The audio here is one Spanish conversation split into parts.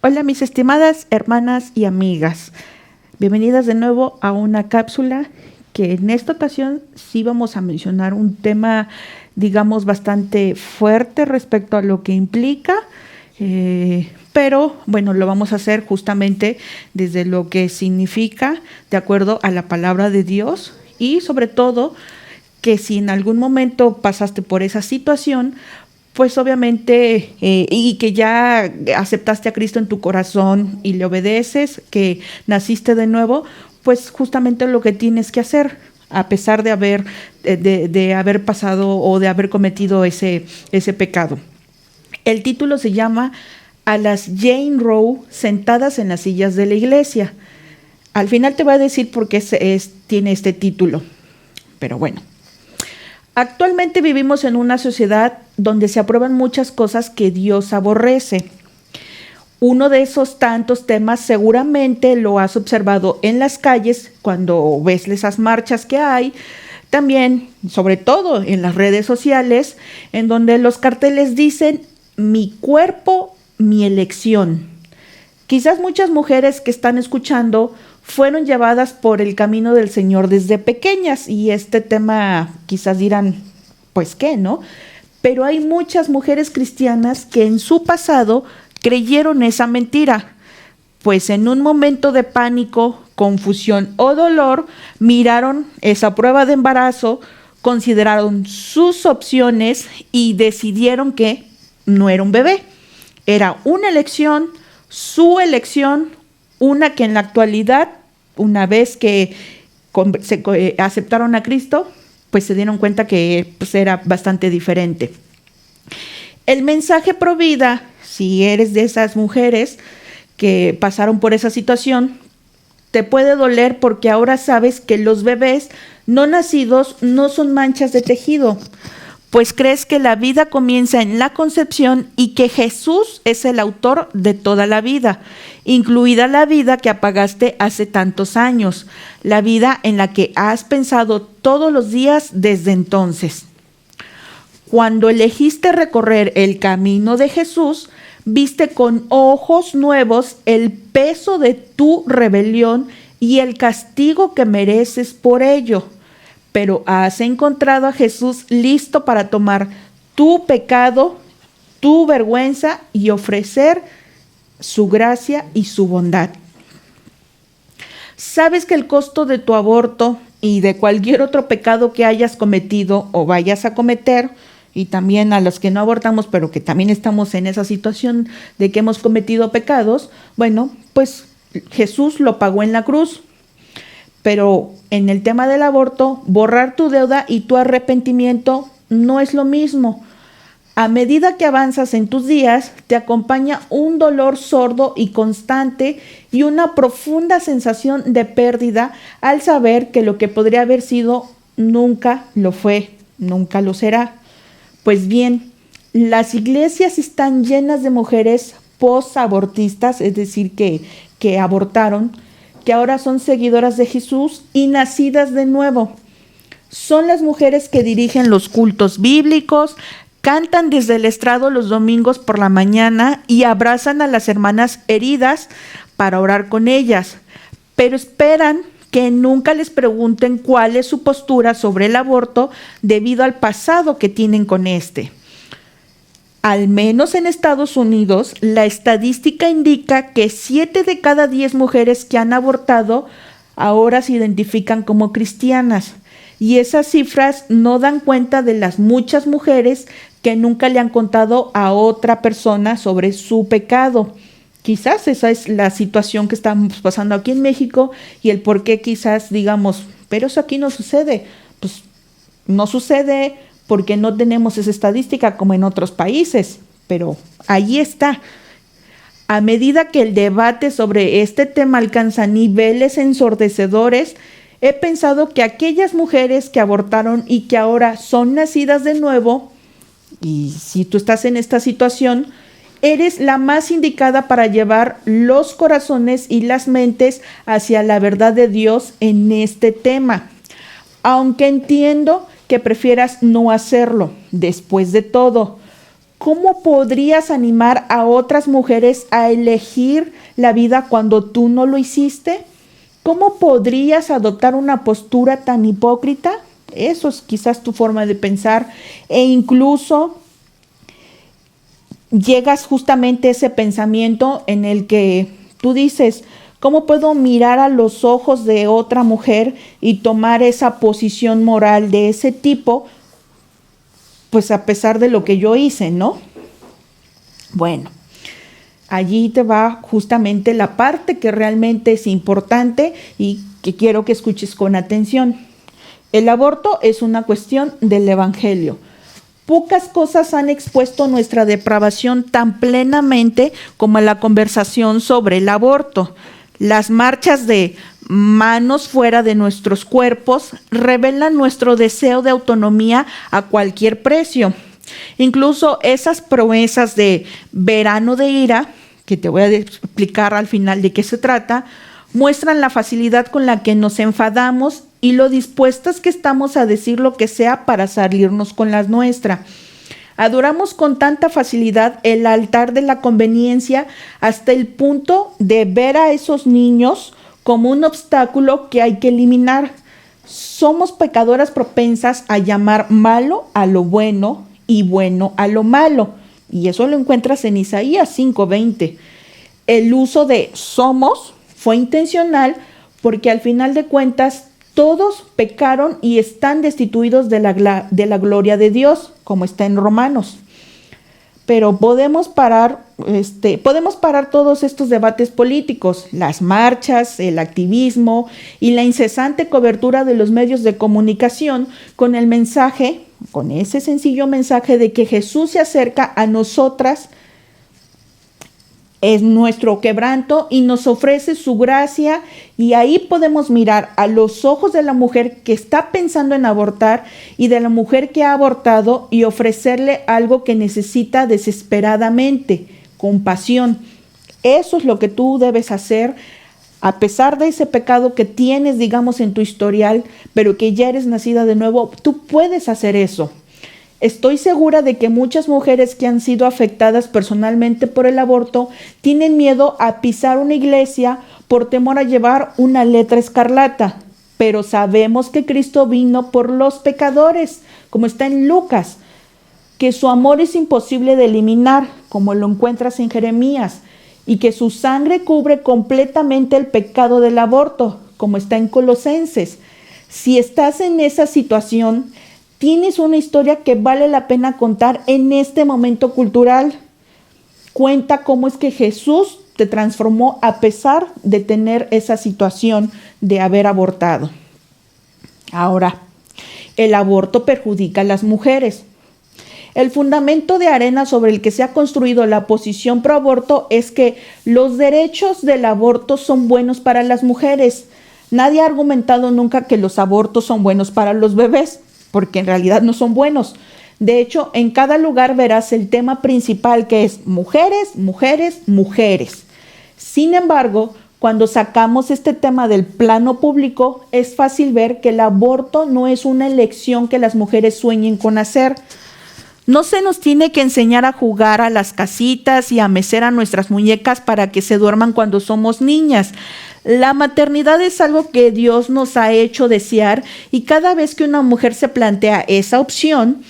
Hola mis estimadas hermanas y amigas, bienvenidas de nuevo a una cápsula que en esta ocasión sí vamos a mencionar un tema, digamos, bastante fuerte respecto a lo que implica, pero bueno, lo vamos a hacer justamente desde lo que significa de acuerdo a la palabra de Dios y sobre todo que si en algún momento pasaste por esa situación, pues obviamente, y que ya aceptaste a Cristo en tu corazón y le obedeces, que naciste de nuevo, pues justamente lo que tienes que hacer, a pesar de haber pasado o de haber cometido ese pecado. El título se llama A las Jane Roe sentadas en las sillas de la iglesia. Al final te voy a decir por qué tiene este título, pero bueno. Actualmente vivimos en una sociedad donde se aprueban muchas cosas que Dios aborrece. Uno de esos tantos temas seguramente lo has observado en las calles cuando ves esas marchas que hay, también, sobre todo en las redes sociales, en donde los carteles dicen mi cuerpo, mi elección. Quizás muchas mujeres que están escuchando fueron llevadas por el camino del Señor desde pequeñas y este tema quizás dirán, pues qué, ¿no? Pero hay muchas mujeres cristianas que en su pasado creyeron esa mentira, pues en un momento de pánico, confusión o dolor, miraron esa prueba de embarazo, consideraron sus opciones y decidieron que no era un bebé, era una elección, su elección, una que en la actualidad, una vez que aceptaron a Cristo, pues se dieron cuenta que pues, era bastante diferente. El mensaje pro vida, si eres de esas mujeres que pasaron por esa situación, te puede doler porque ahora sabes que los bebés no nacidos no son manchas de tejido, pues crees que la vida comienza en la concepción y que Jesús es el autor de toda la vida, incluida la vida que apagaste hace tantos años, la vida en la que has pensado todos los días desde entonces. Cuando elegiste recorrer el camino de Jesús, viste con ojos nuevos el peso de tu rebelión y el castigo que mereces por ello. Pero has encontrado a Jesús listo para tomar tu pecado, tu vergüenza y ofrecer su gracia y su bondad. Sabes que el costo de tu aborto y de cualquier otro pecado que hayas cometido o vayas a cometer, y también a los que no abortamos, pero que también estamos en esa situación de que hemos cometido pecados, bueno, pues Jesús lo pagó en la cruz. Pero en el tema del aborto, borrar tu deuda y tu arrepentimiento no es lo mismo. A medida que avanzas en tus días, te acompaña un dolor sordo y constante y una profunda sensación de pérdida al saber que lo que podría haber sido nunca lo fue, nunca lo será. Pues bien, las iglesias están llenas de mujeres posabortistas, es decir, que abortaron, que ahora son seguidoras de Jesús y nacidas de nuevo. Son las mujeres que dirigen los cultos bíblicos, cantan desde el estrado los domingos por la mañana y abrazan a las hermanas heridas para orar con ellas, pero esperan que nunca les pregunten cuál es su postura sobre el aborto debido al pasado que tienen con este. Al menos en Estados Unidos, la estadística indica que 7 de cada 10 mujeres que han abortado ahora se identifican como cristianas. Y esas cifras no dan cuenta de las muchas mujeres que nunca le han contado a otra persona sobre su pecado. Quizás esa es la situación que estamos pasando aquí en México y el por qué quizás digamos, pero eso aquí no sucede. Pues no sucede porque no tenemos esa estadística como en otros países, pero ahí está. A medida que el debate sobre este tema alcanza niveles ensordecedores, he pensado que aquellas mujeres que abortaron y que ahora son nacidas de nuevo, y si tú estás en esta situación, eres la más indicada para llevar los corazones y las mentes hacia la verdad de Dios en este tema. Aunque entiendo que prefieras no hacerlo, después de todo, ¿Cómo podrías animar a otras mujeres a elegir la vida cuando tú no lo hiciste? ¿Cómo podrías adoptar una postura tan hipócrita? Eso es quizás tu forma de pensar, e incluso llegas justamente a ese pensamiento en el que tú dices, ¿cómo puedo mirar a los ojos de otra mujer y tomar esa posición moral de ese tipo? Pues a pesar de lo que yo hice, ¿no? Bueno, allí te va justamente la parte que realmente es importante y que quiero que escuches con atención. El aborto es una cuestión del Evangelio. Pocas cosas han expuesto nuestra depravación tan plenamente como la conversación sobre el aborto. Las marchas de manos fuera de nuestros cuerpos revelan nuestro deseo de autonomía a cualquier precio. Incluso esas promesas de verano de ira, que te voy a explicar al final de qué se trata, muestran la facilidad con la que nos enfadamos y lo dispuestas que estamos a decir lo que sea para salirnos con la nuestra. Adoramos con tanta facilidad el altar de la conveniencia hasta el punto de ver a esos niños como un obstáculo que hay que eliminar. Somos pecadoras propensas a llamar malo a lo bueno y bueno a lo malo. Y eso lo encuentras en Isaías 5:20. El uso de somos fue intencional porque al final de cuentas todos pecaron y están destituidos de la gloria de Dios, como está en Romanos. Pero podemos parar todos estos debates políticos, las marchas, el activismo y la incesante cobertura de los medios de comunicación con el mensaje, con ese sencillo mensaje de que Jesús se acerca a nosotras, es nuestro quebranto y nos ofrece su gracia, y ahí podemos mirar a los ojos de la mujer que está pensando en abortar y de la mujer que ha abortado y ofrecerle algo que necesita desesperadamente, compasión. Eso es lo que tú debes hacer a pesar de ese pecado que tienes, digamos, en tu historial, pero que ya eres nacida de nuevo. Tú puedes hacer eso. Estoy segura de que muchas mujeres que han sido afectadas personalmente por el aborto tienen miedo a pisar una iglesia por temor a llevar una letra escarlata, pero sabemos que Cristo vino por los pecadores, como está en Lucas, que su amor es imposible de eliminar, como lo encuentras en Jeremías, y que su sangre cubre completamente el pecado del aborto, como está en Colosenses. Si estás en esa situación, tienes una historia que vale la pena contar en este momento cultural. Cuenta cómo es que Jesús te transformó a pesar de tener esa situación de haber abortado. Ahora, el aborto perjudica a las mujeres. El fundamento de arena sobre el que se ha construido la posición pro aborto es que los derechos del aborto son buenos para las mujeres. Nadie ha argumentado nunca que los abortos son buenos para los bebés, porque en realidad no son buenos. De hecho, en cada lugar verás el tema principal, que es mujeres, mujeres, mujeres. Sin embargo, cuando sacamos este tema del plano público, es fácil ver que el aborto no es una elección que las mujeres sueñen con hacer. No se nos tiene que enseñar a jugar a las casitas y a mecer a nuestras muñecas para que se duerman cuando somos niñas. La maternidad es algo que Dios nos ha hecho desear, y cada vez que una mujer se plantea esa opción,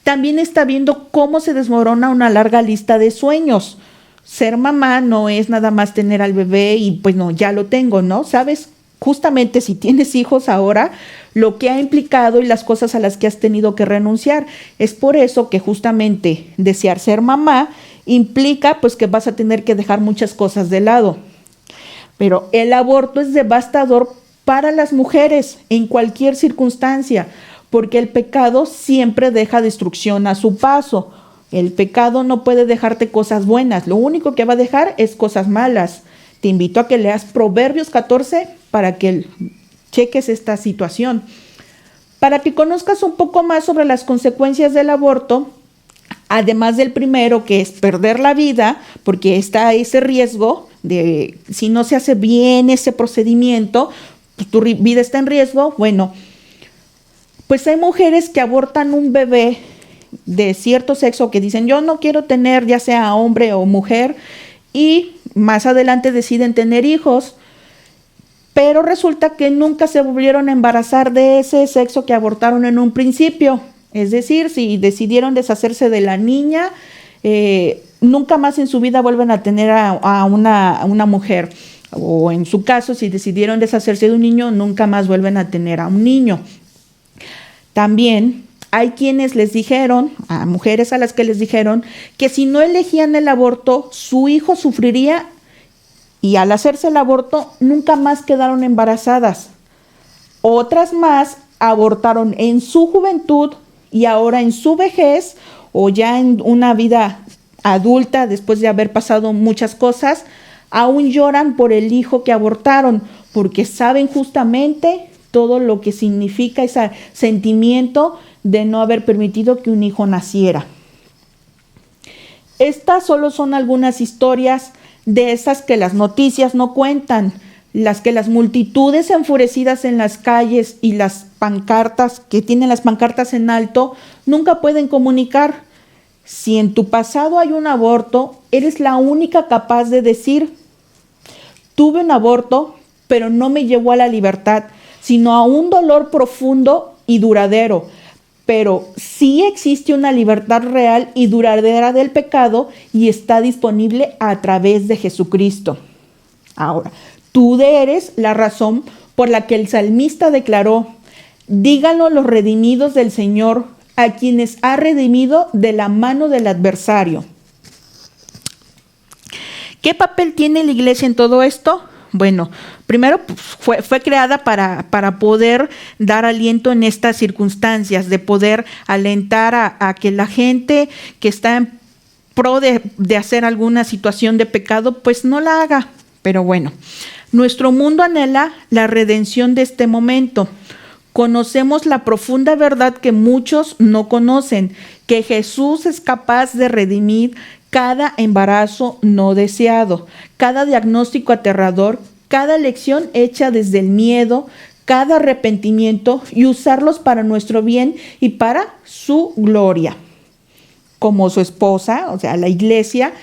también está viendo cómo se desmorona una larga lista de sueños. Ser mamá no es nada más tener al bebé y pues no, ya lo tengo, ¿no? ¿Sabes? Justamente si tienes hijos ahora, lo que ha implicado y las cosas a las que has tenido que renunciar. Es por eso que justamente desear ser mamá implica pues que vas a tener que dejar muchas cosas de lado. Pero el aborto es devastador para las mujeres en cualquier circunstancia, porque el pecado siempre deja destrucción a su paso. El pecado no puede dejarte cosas buenas, lo único que va a dejar es cosas malas. Te invito a que leas Proverbios 14 para que cheques esta situación. Para que conozcas un poco más sobre las consecuencias del aborto, además del primero, que es perder la vida, porque está ese riesgo de, si no se hace bien ese procedimiento, pues tu vida está en riesgo. Bueno, pues hay mujeres que abortan un bebé de cierto sexo que dicen yo no quiero tener ya sea hombre o mujer y más adelante deciden tener hijos, pero resulta que nunca se volvieron a embarazar de ese sexo que abortaron en un principio. Es decir, si decidieron deshacerse de la niña, nunca más en su vida vuelven a tener a una mujer. O en su caso, si decidieron deshacerse de un niño, nunca más vuelven a tener a un niño. También hay quienes les dijeron, a mujeres a las que les dijeron, que si no elegían el aborto, su hijo sufriría y al hacerse el aborto nunca más quedaron embarazadas. Otras más abortaron en su juventud y ahora en su vejez o ya en una vida adulta, después de haber pasado muchas cosas, aún lloran por el hijo que abortaron, porque saben justamente todo lo que significa ese sentimiento de no haber permitido que un hijo naciera. Estas solo son algunas historias de esas que las noticias no cuentan, las que las multitudes enfurecidas en las calles y las pancartas, que tienen las pancartas en alto, nunca pueden comunicar. Si en tu pasado hay un aborto, eres la única capaz de decir, tuve un aborto, pero no me llevó a la libertad, sino a un dolor profundo y duradero. Pero sí existe una libertad real y duradera del pecado y está disponible a través de Jesucristo. Ahora, tú eres la razón por la que el salmista declaró, díganlo los redimidos del Señor, a quienes ha redimido de la mano del adversario. ¿Qué papel tiene la iglesia en todo esto? Bueno, primero fue creada para poder dar aliento en estas circunstancias, de poder alentar a que la gente que está en pro de hacer alguna situación de pecado, pues no la haga. Pero bueno, nuestro mundo anhela la redención de este momento. Conocemos la profunda verdad que muchos no conocen, que Jesús es capaz de redimir cada embarazo no deseado, cada diagnóstico aterrador, cada elección hecha desde el miedo, cada arrepentimiento y usarlos para nuestro bien y para su gloria. Como su esposa, o sea, la iglesia,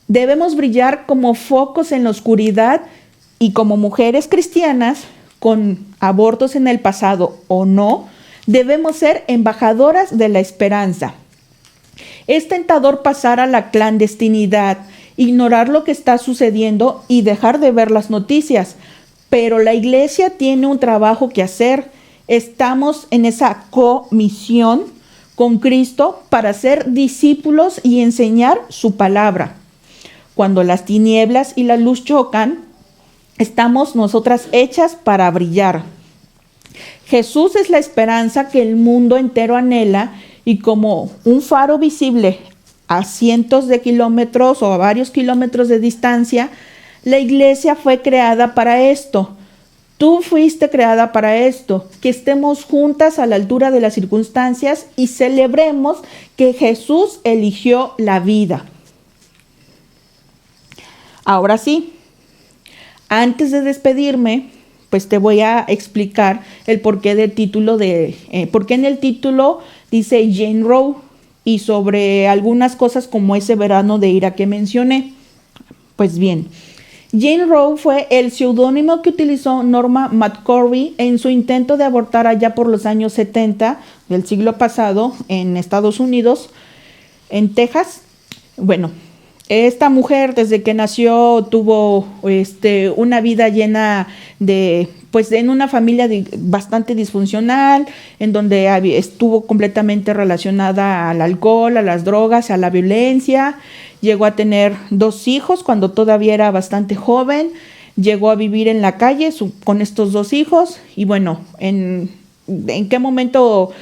debemos brillar como focos en la oscuridad y como mujeres cristianas, con abortos en el pasado o no, debemos ser embajadoras de la esperanza. Es tentador pasar a la clandestinidad, ignorar lo que está sucediendo y dejar de ver las noticias, pero la iglesia tiene un trabajo que hacer. Estamos en esa comisión con Cristo para ser discípulos y enseñar su palabra. Cuando las tinieblas y la luz chocan, estamos nosotras hechas para brillar. Jesús es la esperanza que el mundo entero anhela y como un faro visible a cientos de kilómetros o a varios kilómetros de distancia, la iglesia fue creada para esto. Tú fuiste creada para esto, que estemos juntas a la altura de las circunstancias y celebremos que Jesús eligió la vida. Ahora sí, antes de despedirme, pues te voy a explicar el porqué del título porque en el título dice Jane Roe y sobre algunas cosas como ese verano de ira que mencioné. Pues bien, Jane Roe fue el seudónimo que utilizó Norma McCorvey en su intento de abortar allá por los años 70 del siglo pasado en Estados Unidos, en Texas. Bueno, esta mujer desde que nació tuvo una vida llena de, pues en una familia bastante disfuncional, en donde estuvo completamente relacionada al alcohol, a las drogas, a la violencia. Llegó a tener 2 hijos cuando todavía era bastante joven. Llegó a vivir en la calle con estos 2 hijos. Y bueno, ¿en qué momento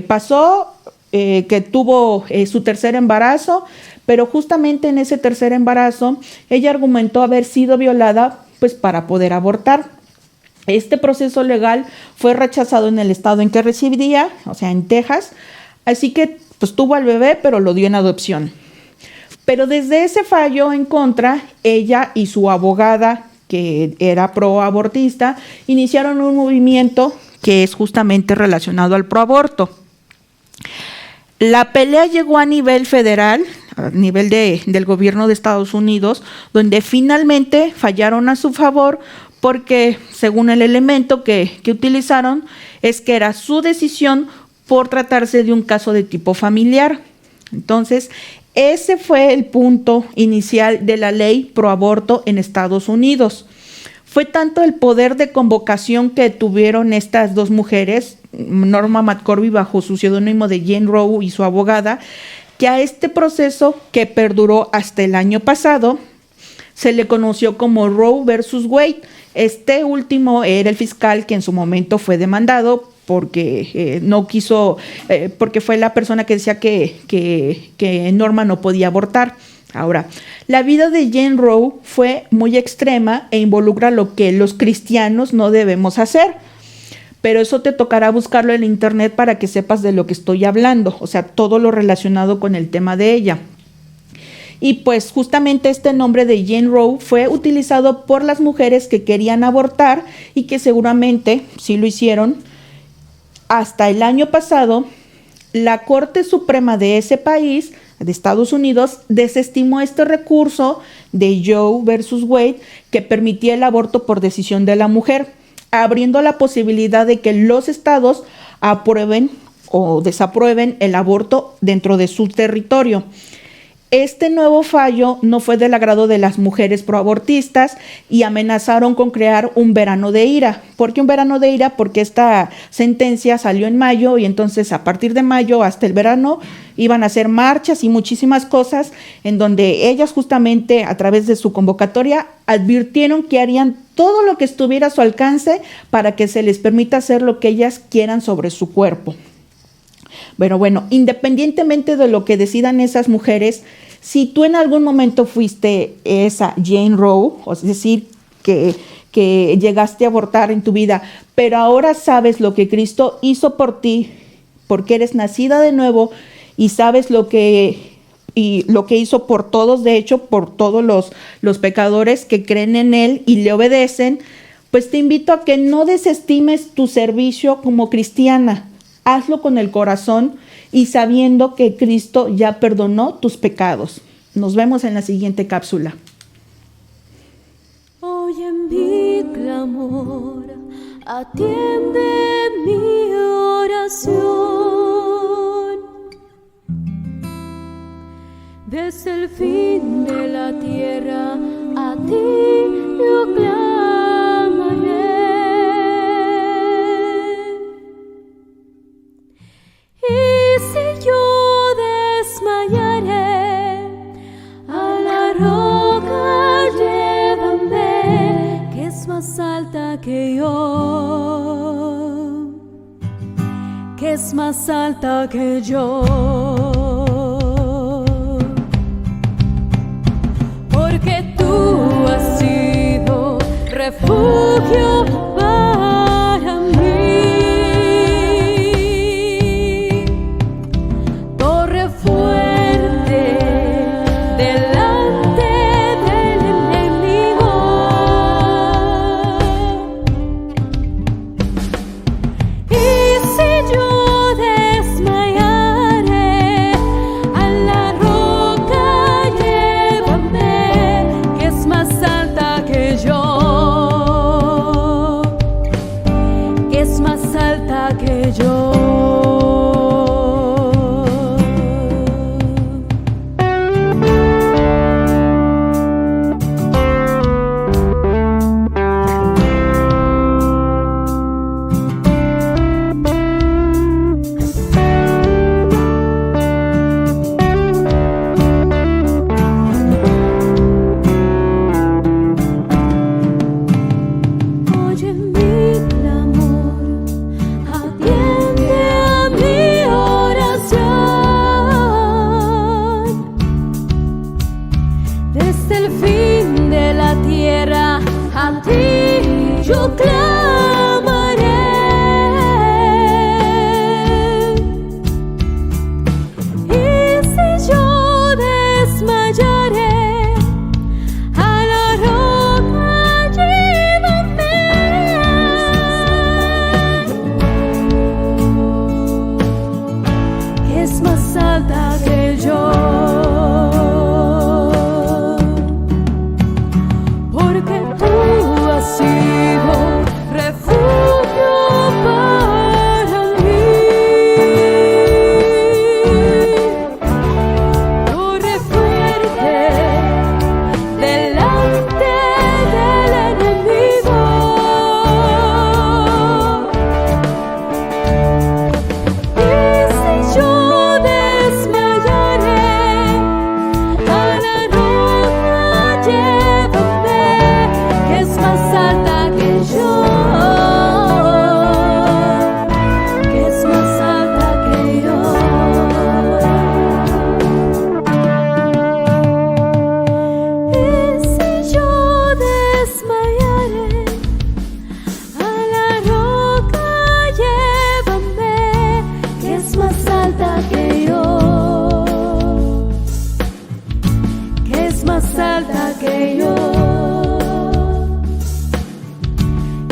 pasó que tuvo su tercer embarazo? Pero justamente en ese tercer embarazo, ella argumentó haber sido violada pues para poder abortar. Este proceso legal fue rechazado en el estado en que residía, o sea, en Texas. Así que pues tuvo al bebé, pero lo dio en adopción. Pero desde ese fallo en contra, ella y su abogada, que era proabortista, iniciaron un movimiento que es justamente relacionado al proaborto. La pelea llegó a nivel federal, a nivel del gobierno de Estados Unidos, donde finalmente fallaron a su favor porque, según el elemento que utilizaron, es que era su decisión por tratarse de un caso de tipo familiar. Entonces, ese fue el punto inicial de la ley pro aborto en Estados Unidos. Fue tanto el poder de convocación que tuvieron estas dos mujeres, Norma McCorvey bajo su seudónimo de Jane Roe y su abogada, que a este proceso, que perduró hasta el año pasado, se le conoció como Roe versus Wade. Este último era el fiscal que en su momento fue demandado porque no quiso, porque fue la persona que decía que Norma no podía abortar. Ahora, la vida de Jane Roe fue muy extrema e involucra lo que los cristianos no debemos hacer, pero eso te tocará buscarlo en internet para que sepas de lo que estoy hablando, o sea, todo lo relacionado con el tema de ella. Y pues justamente este nombre de Jane Roe fue utilizado por las mujeres que querían abortar y que seguramente sí lo hicieron. Hasta el año pasado, la Corte Suprema de ese país, de Estados Unidos, desestimó este recurso de Roe versus Wade que permitía el aborto por decisión de la mujer, abriendo la posibilidad de que los estados aprueben o desaprueben el aborto dentro de su territorio. Este nuevo fallo no fue del agrado de las mujeres proabortistas y amenazaron con crear un verano de ira. ¿Por qué un verano de ira? Porque esta sentencia salió en mayo y entonces a partir de mayo hasta el verano iban a hacer marchas y muchísimas cosas en donde ellas justamente a través de su convocatoria advirtieron que harían todo lo que estuviera a su alcance para que se les permita hacer lo que ellas quieran sobre su cuerpo. Pero bueno, independientemente de lo que decidan esas mujeres, si tú en algún momento fuiste esa Jane Roe, es decir, que llegaste a abortar en tu vida, pero ahora sabes lo que Cristo hizo por ti, porque eres nacida de nuevo y sabes lo que hizo por todos, de hecho, por todos los pecadores que creen en Él y le obedecen, pues te invito a que no desestimes tu servicio como cristiana. Hazlo con el corazón y sabiendo que Cristo ya perdonó tus pecados. Nos vemos en la siguiente cápsula. Oye mi clamor, atiende mi oración. Desde el fin de la tierra a ti yo clamaré. Y si yo desmayaré, a la roca llévame, que es más alta que yo, que es más alta que yo. Porque tú has sido refugio para mí. Es más más alta que yo. Porque tú has sido refugio para mí, torre fuerte delante del enemigo. Y si yo desmayaré, a la roca llévame, que es más alta que yo, que es más alta que yo. Y si yo desmayaré, a la roca llévame, que es más alta que yo, que es más alta que yo,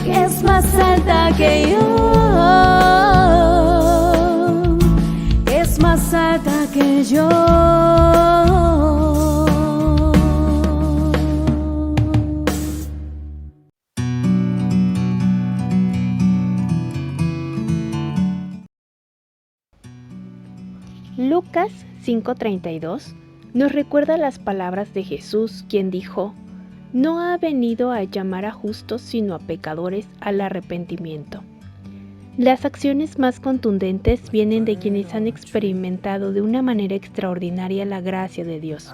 que es más alta que yo, que es más alta que yo. Lucas 5:32 nos recuerda las palabras de Jesús, quien dijo: "No ha venido a llamar a justos, sino a pecadores al arrepentimiento". Las acciones más contundentes vienen de quienes han experimentado de una manera extraordinaria la gracia de Dios.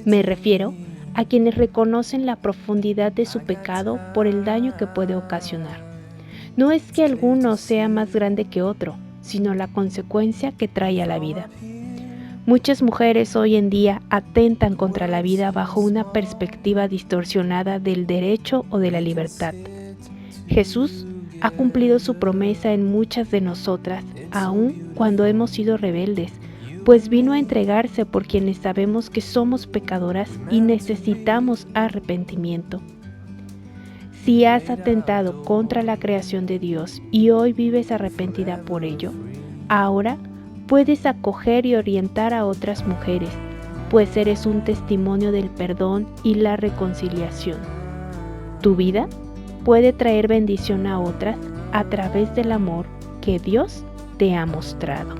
Me refiero a quienes reconocen la profundidad de su pecado por el daño que puede ocasionar. No es que alguno sea más grande que otro, sino la consecuencia que trae a la vida. Muchas mujeres hoy en día atentan contra la vida bajo una perspectiva distorsionada del derecho o de la libertad. Jesús ha cumplido su promesa en muchas de nosotras, aun cuando hemos sido rebeldes, pues vino a entregarse por quienes sabemos que somos pecadoras y necesitamos arrepentimiento. Si has atentado contra la creación de Dios y hoy vives arrepentida por ello, ahora puedes acoger y orientar a otras mujeres, pues eres un testimonio del perdón y la reconciliación. Tu vida puede traer bendición a otras a través del amor que Dios te ha mostrado.